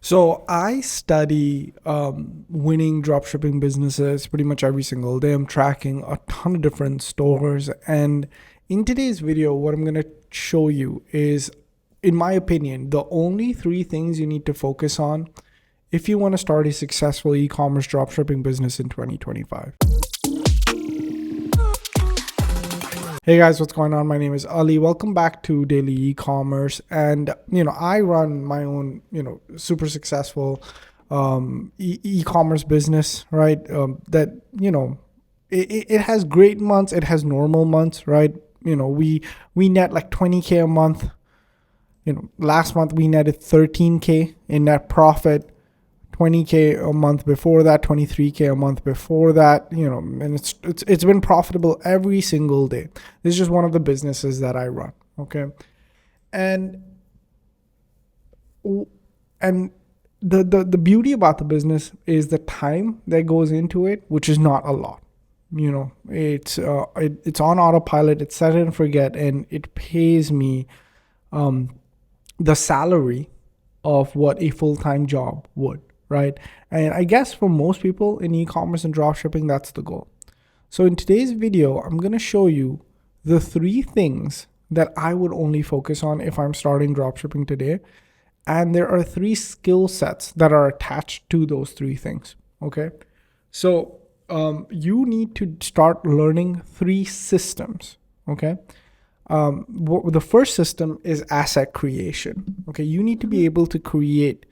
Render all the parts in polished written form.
So I study winning dropshipping businesses pretty much every single day. I'm tracking a ton of different stores. And in today's video, what I'm going to show you is, in my opinion, the only three things you need to focus on if you want to start a successful e-commerce dropshipping business in 2025. Hey guys, what's going on? My name is Ali. Welcome back to Daily E-commerce. And, I run my own, super successful e-commerce business, right? It has great months. It has normal months, right? We net like 20K a month. Last month we netted 13K in net profit. 20K a month before that, 23K a month before that, and it's been profitable every single day. This is just one of the businesses that I run, okay? And the beauty about the business is the time that goes into it, which is not a lot. It's on autopilot, it's set and forget, and it pays me the salary of what a full-time job would. Right? And I guess for most people in e-commerce and dropshipping, that's the goal. So in today's video, I'm going to show you the three things that I would only focus on if I'm starting dropshipping today. And there are three skill sets that are attached to those three things. Okay. So you need to start learning three systems. Okay. The first system is asset creation. Okay. You need to be able to create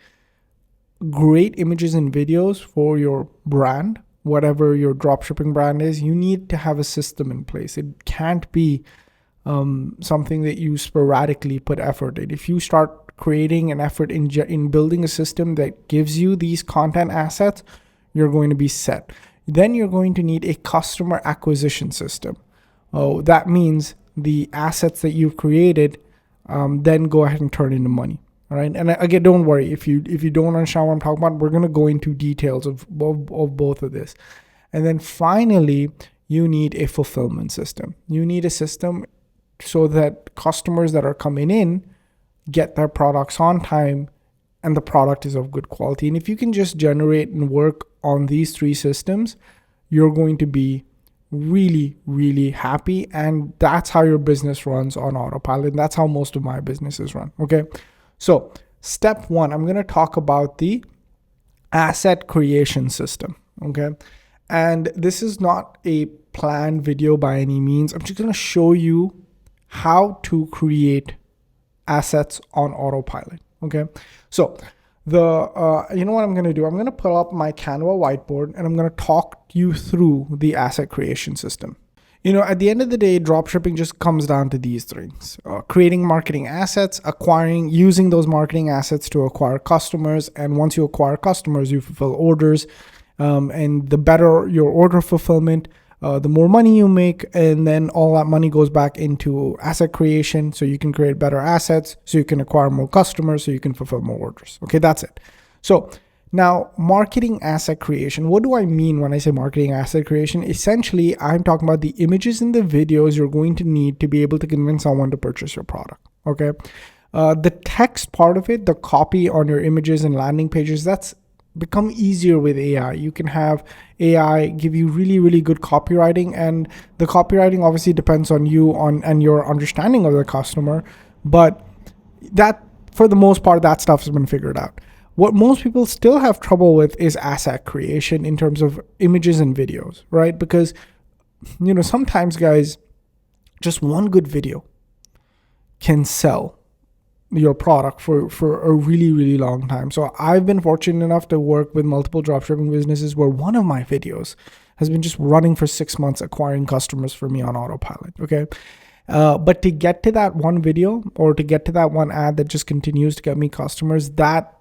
great images and videos for your brand, whatever your dropshipping brand is. You need to have a system in place. It can't be something that you sporadically put effort in. If you start creating an effort in building a system that gives you these content assets, you're going to be set. Then you're going to need a customer acquisition system. That means the assets that you've created then go ahead and turn into money. All right. And again, don't worry if you don't understand what I'm talking about. We're going to go into details of both of this. And then finally, you need a fulfillment system. You need a system so that customers that are coming in get their products on time and the product is of good quality. And if you can just generate and work on these three systems, you're going to be really, really happy. And that's how your business runs on autopilot. And that's how most of my businesses run. Okay. So step one, I'm going to talk about the asset creation system, okay? And this is not a planned video by any means. I'm just going to show you how to create assets on autopilot, okay? So you know what I'm going to do? I'm going to pull up my Canva whiteboard and I'm going to talk you through the asset creation system. At the end of the day, dropshipping just comes down to these things: creating marketing assets, using those marketing assets to acquire customers. And once you acquire customers, you fulfill orders. And the better your order fulfillment, the more money you make. And then all that money goes back into asset creation. So you can create better assets, so you can acquire more customers, so you can fulfill more orders. Okay, that's it. So now, marketing asset creation. What do I mean when I say marketing asset creation? Essentially, I'm talking about the images and the videos you're going to need to be able to convince someone to purchase your product. Okay. The text part of it, the copy on your images and landing pages, that's become easier with AI. You can have AI give you really, really good copywriting, and the copywriting obviously depends on you and your understanding of the customer. But that, for the most part, that stuff has been figured out. What most people still have trouble with is asset creation in terms of images and videos, right? Because, sometimes, guys, just one good video can sell your product for a really, really long time. So I've been fortunate enough to work with multiple dropshipping businesses where one of my videos has been just running for 6 months, acquiring customers for me on autopilot, okay? But to get to that one video or to get to that one ad that just continues to get me customers, that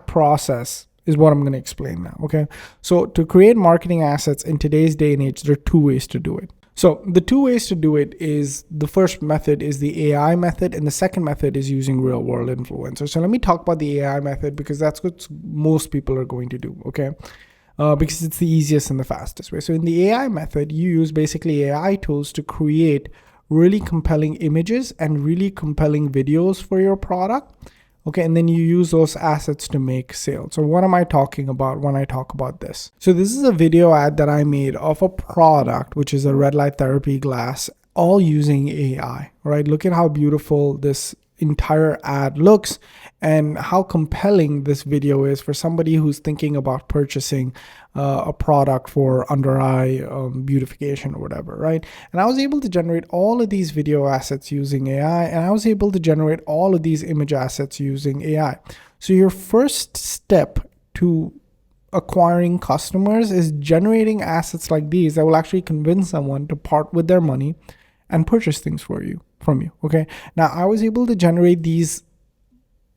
process is what I'm going to explain now, okay? So to create marketing assets in today's day and age, there are two ways to do it. So the two ways to do it is, the first method is the AI method, and the second method is using real world influencers. So let me talk about the AI method because that's what most people are going to do, okay? Because it's the easiest and the fastest way. So in the AI method, you use basically AI tools to create really compelling images and really compelling videos for your product. Okay, and then you use those assets to make sales. So what am I talking about when I talk about this? So this is a video ad that I made of a product, which is a red light therapy glass, all using AI, right? Look at how beautiful this entire ad looks and how compelling this video is for somebody who's thinking about purchasing a product for under eye beautification or whatever, right? And I was able to generate all of these video assets using AI, and I was able to generate all of these image assets using AI. So your first step to acquiring customers is generating assets like these that will actually convince someone to part with their money and purchase things from you. Okay. Now I was able to generate these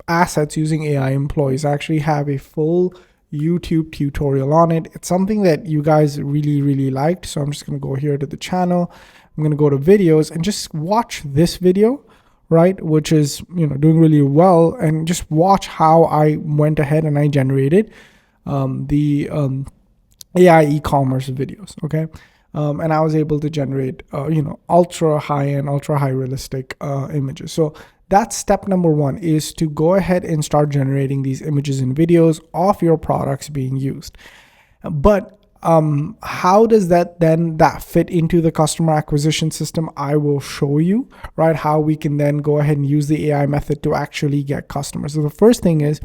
assets using AI employees. I actually have a full YouTube tutorial on it. It's something that you guys really liked. So I'm just going to go here to the channel. I'm going to go to videos and just watch this video, right? Which is, doing really well, and just watch how I went ahead and I generated the AI e-commerce videos. Okay. And I was able to generate, ultra high-end, ultra high realistic images. So that's step number one, is to go ahead and start generating these images and videos of your products being used. But how does that fit into the customer acquisition system? I will show you, right, how we can then go ahead and use the AI method to actually get customers. So the first thing is,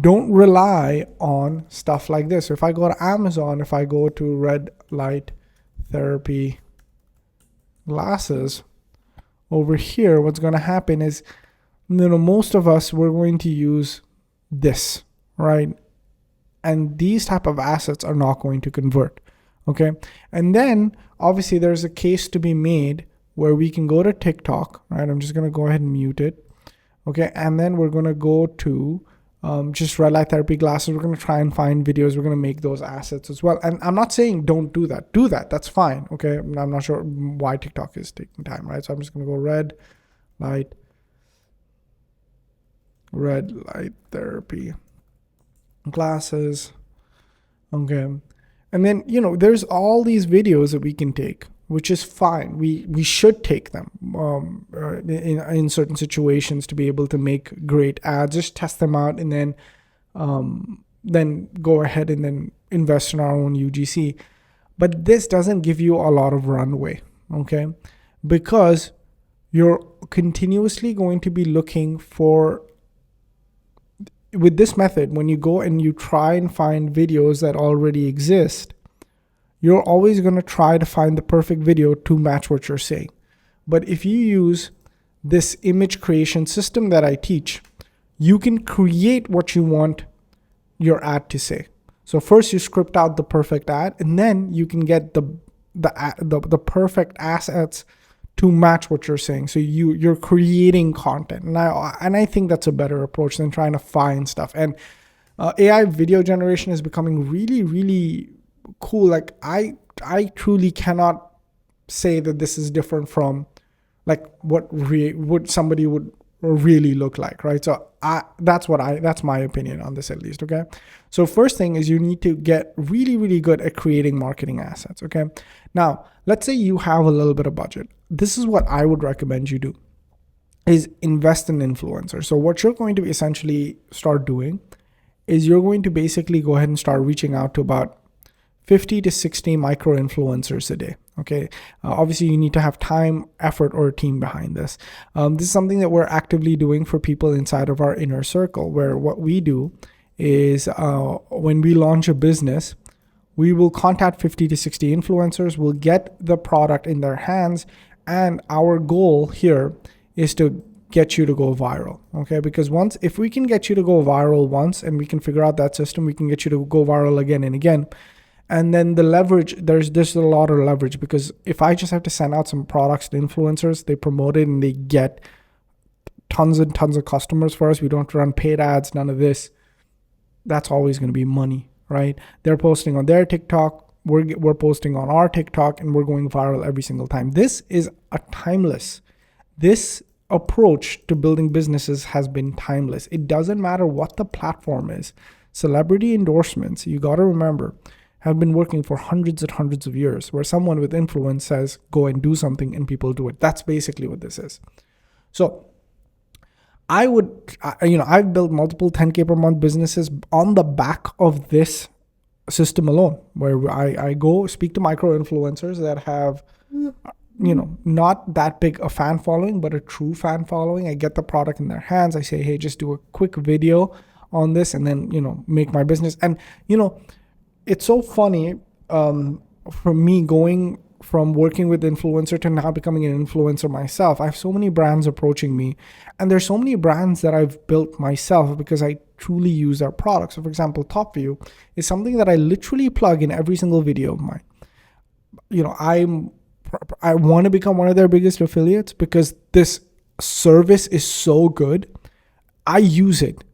don't rely on stuff like this. So if I go to Amazon, if I go to red light therapy glasses over here, what's going to happen is, most of us, we're going to use this, right? And these type of assets are not going to convert. Okay. And then obviously there's a case to be made where we can go to TikTok, right? I'm just going to go ahead and mute it. Okay. And then we're going to go to just red light therapy glasses. We're going to try and find videos. We're going to make those assets as well. And I'm not saying don't do that. Do that. That's fine. Okay. I'm not sure why TikTok is taking time, right? So I'm just going to go red light therapy glasses. Okay. And then, there's all these videos that we can take, which is fine. We should take them in certain situations to be able to make great ads. Just test them out, and then go ahead and then invest in our own UGC. But this doesn't give you a lot of runway, okay? Because you're continuously going to be looking for, with this method, when you go and you try and find videos that already exist, you're always going to try to find the perfect video to match what you're saying. But if you use this image creation system that I teach, you can create what you want your ad to say. So first you script out the perfect ad, and then you can get the perfect assets to match what you're saying. So you're creating content. And I think that's a better approach than trying to find stuff. And AI video generation is becoming really cool. Like I truly cannot say that this is different from like what somebody would really look like, right? So that's my opinion on this, at least. Okay. So first thing is, you need to get really good at creating marketing assets. Okay. Now let's say you have a little bit of budget. This is what I would recommend you do, is invest in influencers. So what you're going to essentially start doing is, you're going to basically go ahead and start reaching out to about 50 to 60 micro influencers a day. Okay. Obviously you need to have time, effort, or a team behind this. This is something that we're actively doing for people inside of our inner circle, where what we do is, when we launch a business, we will contact 50 to 60 influencers. We'll get the product in their hands. And our goal here is to get you to go viral. Okay. Because if we can get you to go viral once, and we can figure out that system, we can get you to go viral again and again. And then the leverage, there's a lot of leverage, because if I just have to send out some products to influencers, they promote it and they get tons and tons of customers for us. We don't have to run paid ads, none of this. That's always going to be money, right? They're posting on their TikTok. We're posting on our TikTok, and we're going viral every single time. This is this approach to building businesses has been timeless. It doesn't matter what the platform is. Celebrity endorsements, you got to remember, have been working for hundreds and hundreds of years, where someone with influence says, go and do something, and people do it. That's basically what this is. So I've built multiple 10K per month businesses on the back of this system alone, where I go speak to micro influencers that have, not that big a fan following, but a true fan following. I get the product in their hands. I say, hey, just do a quick video on this and then, make my business. And, it's so funny for me going from working with influencer to now becoming an influencer myself. I have so many brands approaching me, and there's so many brands that I've built myself because I truly use their products. So for example, TopView is something that I literally plug in every single video of mine. I want to become one of their biggest affiliates because this service is so good. I use it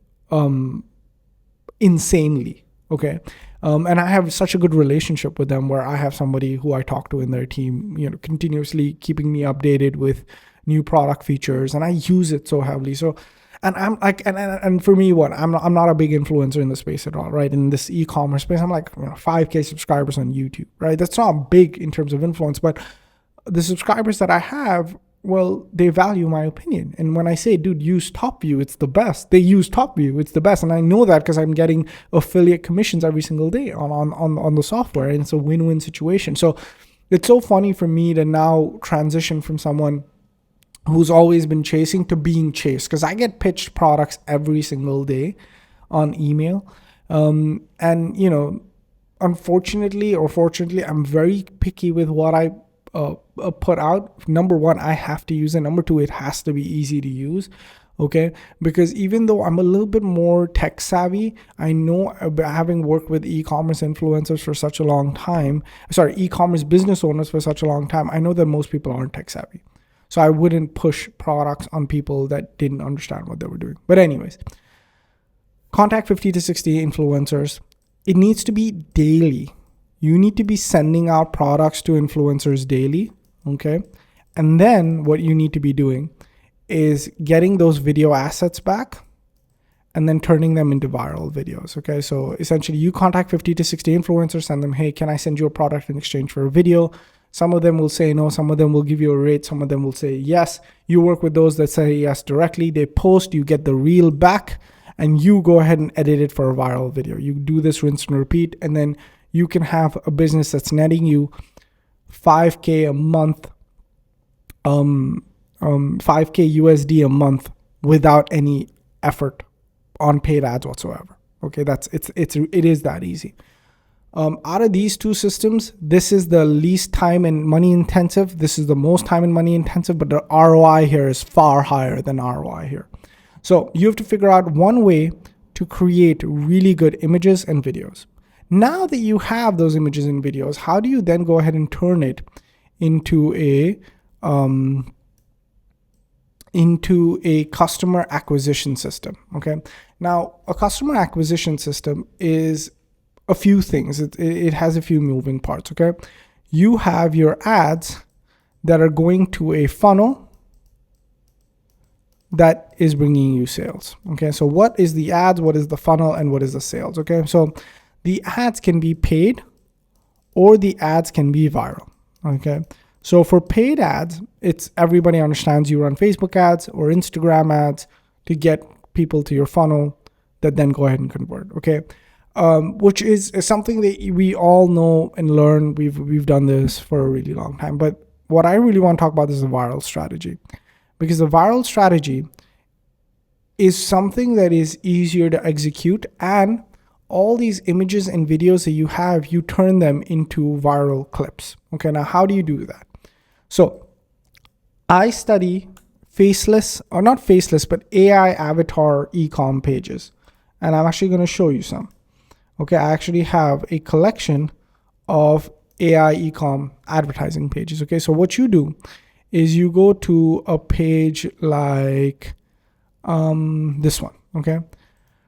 insanely. Okay. And I have such a good relationship with them where I have somebody who I talk to in their team, continuously keeping me updated with new product features, and I use it so heavily. So, and I'm like, and for me, I'm not a big influencer in the space at all, right? In this e-commerce space, I'm like 5K subscribers on YouTube, right? That's not big in terms of influence, but the subscribers that I have, well, they value my opinion. And when I say, dude, use TopView, it's the best. They use TopView, it's the best. And I know that because I'm getting affiliate commissions every single day on the software. And it's a win-win situation. So it's so funny for me to now transition from someone who's always been chasing to being chased, because I get pitched products every single day on email. And, unfortunately or fortunately, I'm very picky with what I put out. Number one, I have to use it. Number two, it has to be easy to use. Okay. Because even though I'm a little bit more tech savvy, I know, having worked with e-commerce influencers for such a long time, e-commerce business owners for such a long time, I know that most people aren't tech savvy. So I wouldn't push products on people that didn't understand what they were doing. But anyways, contact 50 to 60 influencers. It needs to be daily. You need to be sending out products to influencers daily, okay? And then what you need to be doing is getting those video assets back and then turning them into viral videos, okay? So essentially you contact 50 to 60 influencers, send them, hey, can I send you a product in exchange for a video? Some of them will say no, some of them will give you a rate, some of them will say yes. You work with those that say yes directly. They post, you get the reel back, and you go ahead and edit it for a viral video. You do this rinse and repeat, and then you can have a business that's netting you 5K a month, 5K USD a month without any effort on paid ads whatsoever. Okay, it is that easy. Out of these two systems, this is the least time and money intensive. This is the most time and money intensive, but the ROI here is far higher than ROI here. So you have to figure out one way to create really good images and videos. Now that you have those images and videos, how do you then go ahead and turn it into a customer acquisition system? Okay. Now, a customer acquisition system is a few things. It has a few moving parts. Okay. You have your ads that are going to a funnel that is bringing you sales. Okay. So what is the ads? What is the funnel? And what is the sales? Okay. So the ads can be paid or the ads can be viral. Okay. So for paid ads, it's everybody understands you run Facebook ads or Instagram ads to get people to your funnel that then go ahead and convert. Okay. Which is something that we all know and learn. We've done this for a really long time. But what I really want to talk about is the viral strategy, because the viral strategy is something that is easier to execute, and all these images and videos that you have, you turn them into viral clips. Okay, now how do you do that? So I study but AI avatar e-com pages. And I'm actually going to show you some. Okay, I actually have a collection of AI e-com advertising pages. Okay, so what you do is you go to a page like this one. Okay.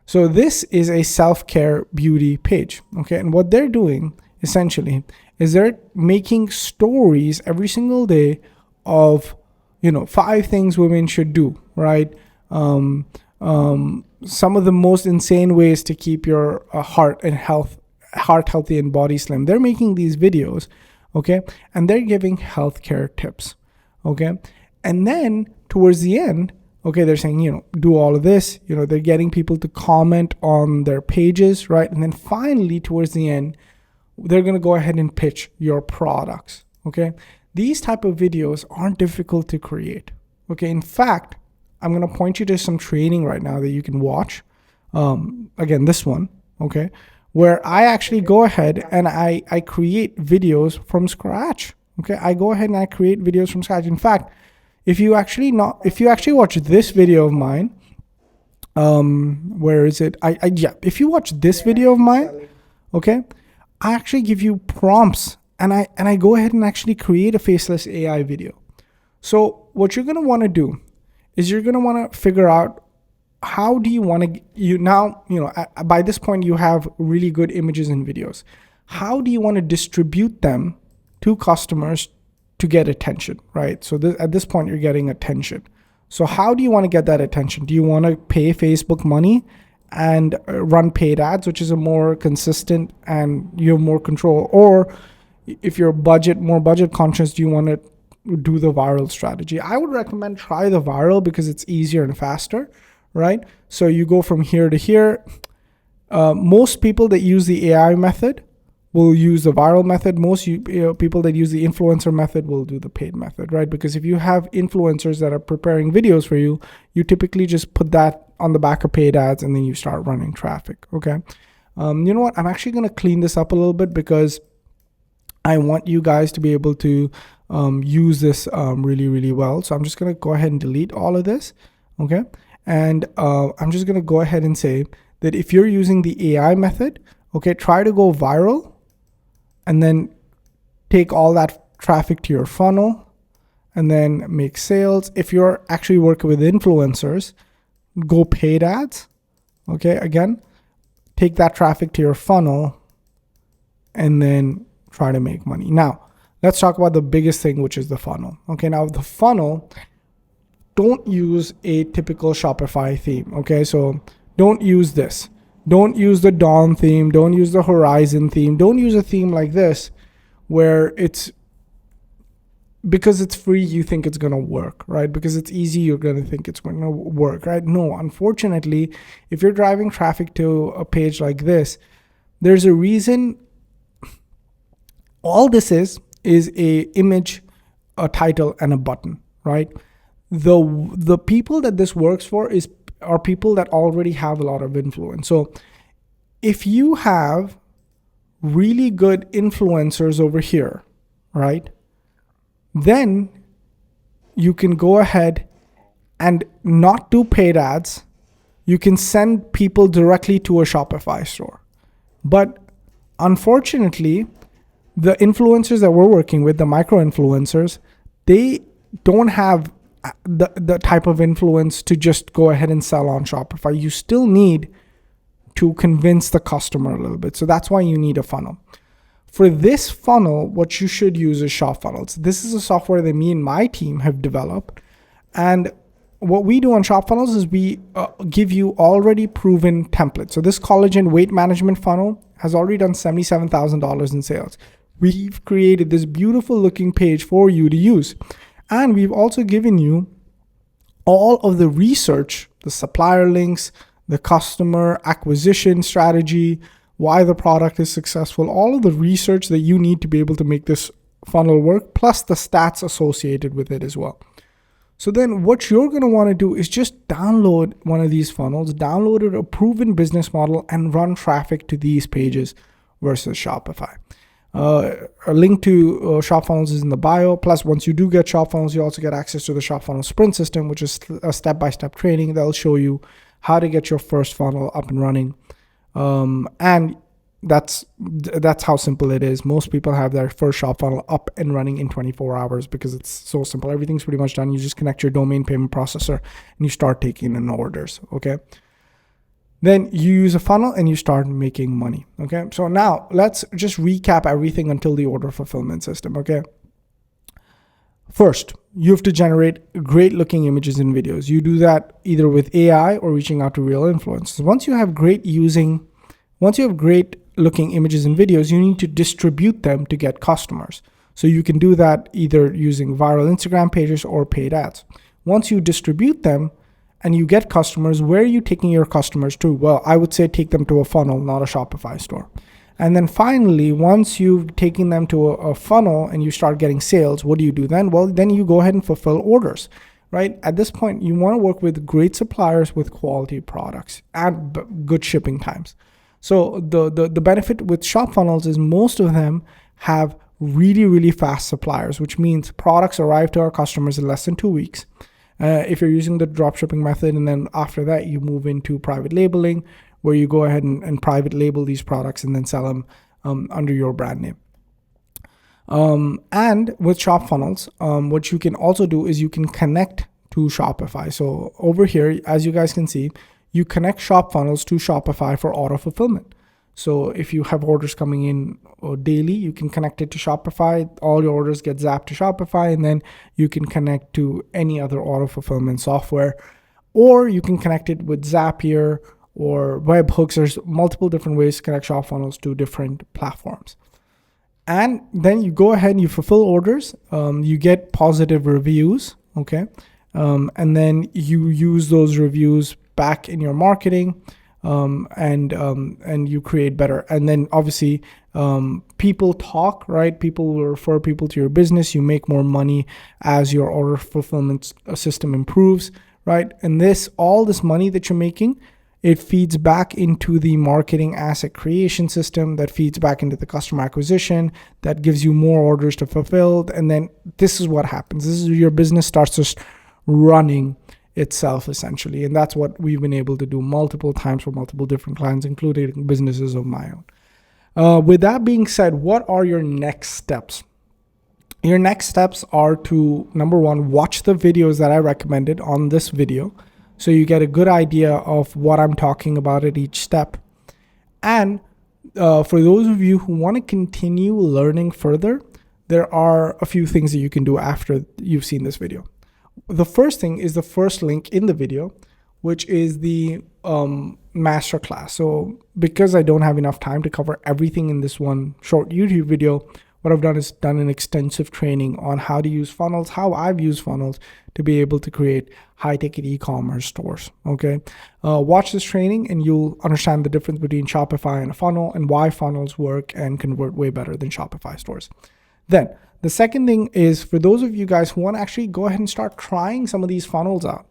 So this is a self-care beauty page, okay? And what they're doing essentially is they're making stories every single day of, 5 things women should do, right? Some of the most insane ways to keep your heart healthy and body slim. They're making these videos, okay? And they're giving healthcare tips, okay? And then towards the end, Okay, they're saying, do all of this. They're getting people to comment on their pages, right? And then finally, towards the end, they're going to go ahead and pitch your products. Okay, these type of videos aren't difficult to create. Okay, in fact, I'm going to point you to some training right now that you can watch. Again, this one, okay, where I actually go ahead and I create videos from scratch. Okay, I go ahead and I create videos from scratch. In fact, if you actually watch this video of mine, where is it? If you watch this video of mine, okay, I actually give you prompts and I go ahead and actually create a faceless AI video. So what you're going to want to do is you're going to want to figure out how do you want to, by this point you have really good images and videos. How do you want to distribute them to customers to get attention, right? So at this point you're getting attention. So how do you want to get that attention? Do you want to pay Facebook money and run paid ads, which is a more consistent and you have more control? Or if you're more budget conscious, do you want to do the viral strategy? I would recommend try the viral because it's easier and faster, right? So you go from here to here. Most people that use the AI method will use the viral method. Most people that use the influencer method will do the paid method, right? Because if you have influencers that are preparing videos for you, you typically just put that on the back of paid ads and then you start running traffic, okay? You know what? I'm actually going to clean this up a little bit because I want you guys to be able to use this really, really well. So I'm just going to go ahead and delete all of this, okay? And I'm just going to go ahead and say that if you're using the AI method, okay, try to go viral and then take all that traffic to your funnel and then make sales. If you're actually working with influencers, go paid ads. Okay, again, take that traffic to your funnel and then try to make money. Now, let's talk about the biggest thing, which is the funnel. Okay, now the funnel, don't use a typical Shopify theme. Okay, so don't use this. Don't use the Dawn theme. Don't use the Horizon theme. Don't use a theme like this where because it's free, you think it's going to work, right? Because it's easy, you're going to think it's going to work, right? No, unfortunately, if you're driving traffic to a page like this, there's a reason. All this is a image, a title, and a button, right? The people that this works for are people that already have a lot of influence. So if you have really good influencers over here, right, then you can go ahead and not do paid ads. You can send people directly to a Shopify store. But unfortunately, the influencers that we're working with, the micro influencers, they don't have the type of influence to just go ahead and sell on Shopify. You still need to convince the customer a little bit. So that's why you need a funnel. For this funnel, what you should use is ShopFunnels. This is a software that me and my team have developed. And what we do on ShopFunnels is we give you already proven templates. So this collagen weight management funnel has already done $77,000 in sales. We've created this beautiful looking page for you to use. And we've also given you all of the research, the supplier links, the customer acquisition strategy, why the product is successful, all of the research that you need to be able to make this funnel work, plus the stats associated with it as well. So then what you're going to want to do is just download one of these funnels, download a proven business model, and run traffic to these pages versus Shopify. A link to ShopFunnels is in the bio. Plus, once you do get ShopFunnels, you also get access to the ShopFunnels Sprint system, which is a step-by-step training that'll show you how to get your first funnel up and running. And that's how simple it is. Most people have their first shop funnel up and running in 24 hours because it's so simple. Everything's pretty much done. You just connect your domain payment processor and you start taking in orders. Okay. Then you use a funnel and you start making money. Okay. So now let's just recap everything until the order fulfillment system. Okay. First, you have to generate great looking images and videos. You do that either with AI or reaching out to real influencers. Once you have great looking images and videos, you need to distribute them to get customers. So you can do that either using viral Instagram pages or paid ads. Once you distribute them, and you get customers, where are you taking your customers to? Well, I would say take them to a funnel, not a Shopify store. And then finally, once you've taken them to a funnel and you start getting sales, what do you do then? Well, then you go ahead and fulfill orders, right? At this point, you want to work with great suppliers with quality products and good shipping times. So the benefit with ShopFunnels is most of them have really, really fast suppliers, which means products arrive to our customers in less than 2 weeks. If you're using the dropshipping method, and then after that, you move into private labeling, where you go ahead and private label these products and then sell them under your brand name. And with ShopFunnels, what you can also do is you can connect to Shopify. So over here, as you guys can see, you connect ShopFunnels to Shopify for auto fulfillment. So if you have orders coming in daily, you can connect it to Shopify. All your orders get zapped to Shopify, and then you can connect to any other auto fulfillment software, or you can connect it with Zapier or webhooks. There's multiple different ways to connect ShopFunnels to different platforms. And then you go ahead and you fulfill orders. You get positive reviews, okay? And then you use those reviews back in your marketing, and you create better. And then obviously, people talk, right? People will refer people to your business. You make more money as your order fulfillment system improves, right? And all this money that you're making, it feeds back into the marketing asset creation system, that feeds back into the customer acquisition, that gives you more orders to fulfill. And then this is what happens. This is your business starts just running itself essentially. And that's what we've been able to do multiple times for multiple different clients, including businesses of my own. With that being said, what are your next steps? Your next steps are to, number one, watch the videos that I recommended on this video, so you get a good idea of what I'm talking about at each step. And for those of you who want to continue learning further, there are a few things that you can do after you've seen this video. The first thing is the first link in the video, which is the Masterclass. So because I don't have enough time to cover everything in this one short YouTube video, what I've done is done an extensive training on how to use funnels, how I've used funnels to be able to create high-ticket e-commerce stores, okay? Watch this training and you'll understand the difference between Shopify and a funnel and why funnels work and convert way better than Shopify stores. Then the second thing is, for those of you guys who want to actually go ahead and start trying some of these funnels out,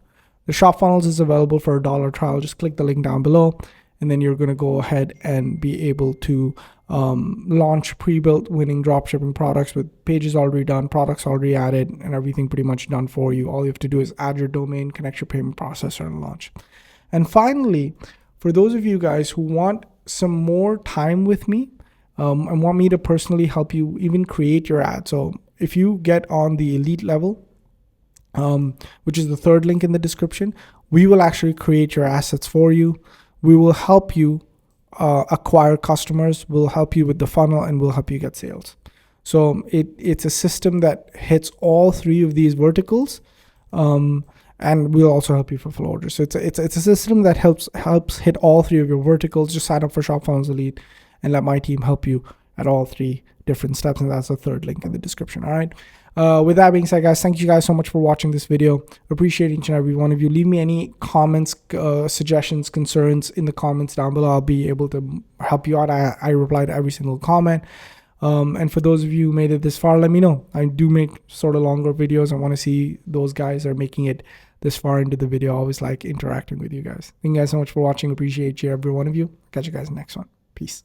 the ShopFunnels is available for a $1 trial. Just click the link down below, and then you're going to go ahead and be able to launch pre-built winning dropshipping products with pages already done, products already added, and everything pretty much done for you. All you have to do is add your domain, connect your payment processor, and launch. And finally, for those of you guys who want some more time with me and want me to personally help you even create your ad. So if you get on the elite level, which is the third link in the description, we will actually create your assets for you. We will help you acquire customers, we'll help you with the funnel, and we'll help you get sales. So it's a system that hits all three of these verticals, and we'll also help you fulfill orders. So it's a system that helps hit all three of your verticals. Just sign up for ShopFunnels Elite and let my team help you at all three different steps, and that's the third link in the description. All right. With that being said, guys, thank you guys so much for watching this video. Appreciate each and every one of you. Leave me any comments, suggestions, concerns in the comments down below. I'll be able to help you out. I reply to every single comment. And for those of you who made it this far, let me know. I do make sort of longer videos. I want to see those guys that are making it this far into the video. I always like interacting with you guys. Thank you guys so much for watching. Appreciate you, every one of you. Catch you guys in the next one. Peace.